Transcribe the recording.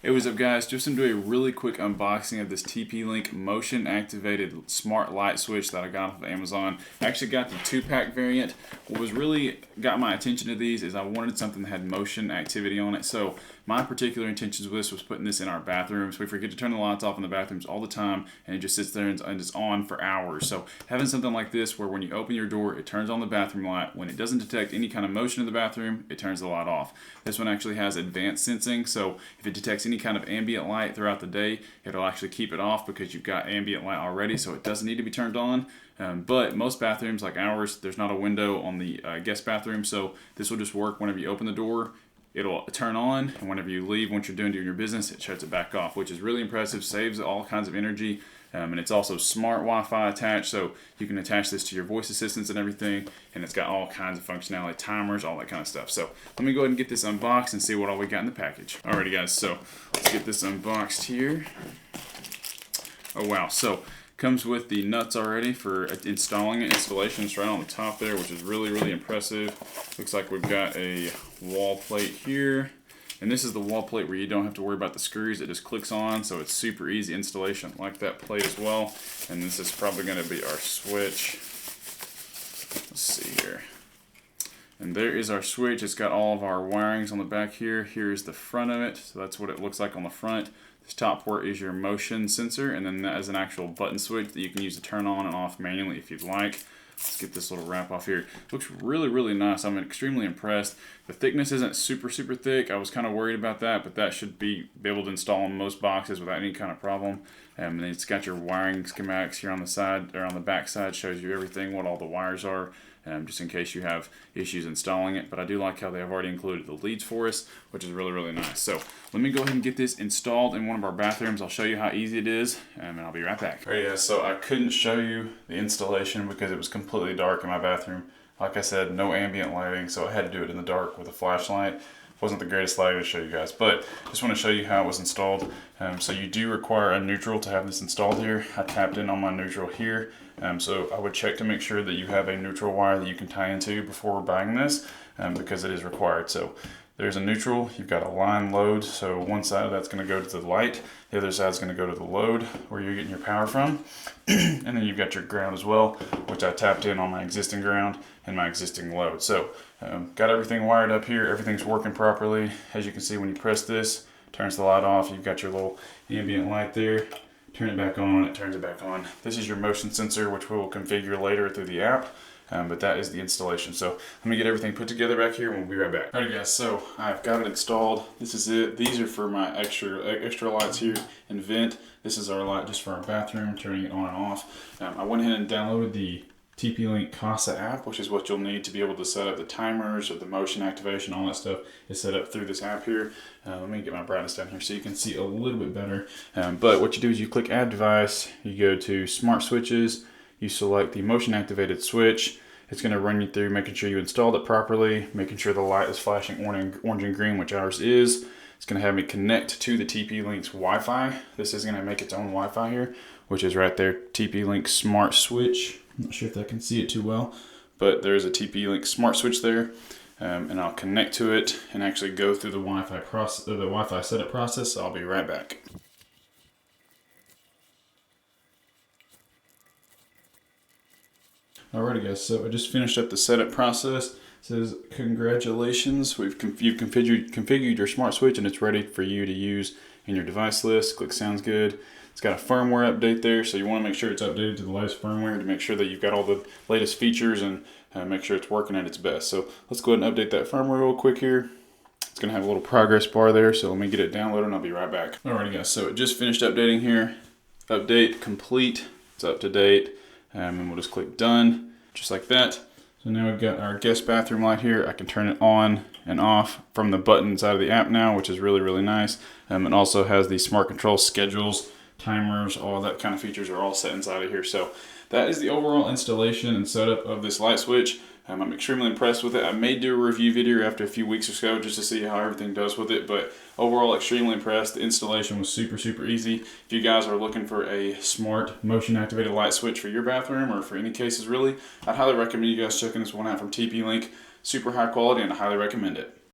Hey, what's up guys? Just gonna do a really quick unboxing of this TP-Link motion activated smart light switch that I got off of Amazon. I actually got the 2-pack variant. What was really got my attention to these is I wanted something that had motion activity on it. So my particular intentions with this was putting this in our bathrooms. We forget to turn the lights off in the bathrooms all the time and it just sits there and it's on for hours. So having something like this where when you open your door, it turns on the bathroom light. When it doesn't detect any kind of motion in the bathroom, it turns the light off. This one actually has advanced sensing, so if it detects any kind of ambient light throughout the day, it'll actually keep it off because you've got ambient light already, so it doesn't need to be turned on. But most bathrooms like ours, there's not a window on the guest bathroom, so this will just work whenever you open the door. It'll turn on, and whenever you leave, once you're doing your business, it shuts it back off, which is really impressive, saves all kinds of energy. And it's also smart Wi-Fi attached, so you can attach this to your voice assistants and everything, and it's got all kinds of functionality, timers, all that kind of stuff. So let me go ahead and get this unboxed and see what all we got in the package. Alrighty guys, so let's get this unboxed here. Oh wow, so comes with the nuts already for installing it. Installation is right on the top there, which is really, really impressive. Looks like we've got a wall plate here. And this is the wall plate where you don't have to worry about the screws. It just clicks on, so it's super easy installation. Like that plate as well. And this is probably going to be our switch. Let's see here. And there is our switch. It's got all of our wirings on the back here. Here's the front of it. So that's what it looks like on the front. This top port is your motion sensor, and then that is an actual button switch that you can use to turn on and off manually if you'd like. Let's get this little wrap off here. Looks really, really nice. I'm extremely impressed. The thickness isn't super, super thick. I was kind of worried about that, but that should be able to install in most boxes without any kind of problem. And then it's got your wiring schematics here on the side, or on the back side, shows you everything, what all the wires are, just in case you have issues installing it. But I do like how they have already included the leads for us, which is really, really nice. So let me go ahead and get this installed in one of our bathrooms. I'll show you how easy it is, and I'll be right back. Alright, yeah, so I couldn't show you the installation because it was completely dark in my bathroom. Like I said, no ambient lighting, so I had to do it in the dark with a flashlight. Wasn't the greatest lighting to show you guys, but just want to show you how it was installed. So you do require a neutral to have this installed here. I tapped in on my neutral here, so I would check to make sure that you have a neutral wire that you can tie into before buying this, because it is required. So there's a neutral, you've got a line load, so one side of that's going to go to the light, the other side is going to go to the load where you're getting your power from, and then you've got your ground as well, which I tapped in on my existing ground and my existing load. So got everything wired up here, everything's working properly. As you can see, when you press this, turns the light off, you've got your little ambient light there, turn it back on, it turns it back on. This is your motion sensor, which we will configure later through the app. But that is the installation. So let me get everything put together back here and we'll be right back. Alright guys, so I've got it installed. This is it. These are for my extra lights here and vent. This is our light just for our bathroom, turning it on and off. I went ahead and downloaded the TP-Link Kasa app, which is what you'll need to be able to set up the timers or the motion activation, all that stuff is set up through this app here. Let me get my brightness down here so you can see a little bit better. But what you do is you click Add Device, you go to Smart Switches, you select the motion activated switch. It's going to run you through making sure you installed it properly, making sure the light is flashing orange and green, which ours is. It's going to have me connect to the TP-Link's Wi-Fi. This is going to make its own Wi-Fi here, which is right there, TP-Link Smart Switch. I'm not sure if I can see it too well, but there's a TP-Link Smart Switch there. And I'll connect to it and actually go through the Wi-Fi setup process. So I'll be right back. Alrighty guys, so I just finished up the setup process. It says, congratulations, you've configured your smart switch and it's ready for you to use in your device list. Click sounds good. It's got a firmware update there, so you want to make sure it's updated to the latest firmware to make sure that you've got all the latest features and make sure it's working at its best. So let's go ahead and update that firmware real quick here. It's going to have a little progress bar there, so let me get it downloaded and I'll be right back. Alrighty guys, so it just finished updating here. Update complete, it's up to date. And we'll just click done, just like that. So now we've got our guest bathroom light here. I can turn it on and off from the button inside of the app now, which is really, really nice. It also has the smart control schedules, timers, all that kind of features are all set inside of here. So that is the overall installation and setup of this light switch. I'm extremely impressed with it. I may do a review video after a few weeks or so just to see how everything does with it, but overall extremely impressed. The installation was super, super easy. If you guys are looking for a smart motion activated light switch for your bathroom or for any cases really, I'd highly recommend you guys checking this one out from TP-Link. Super high quality and I highly recommend it.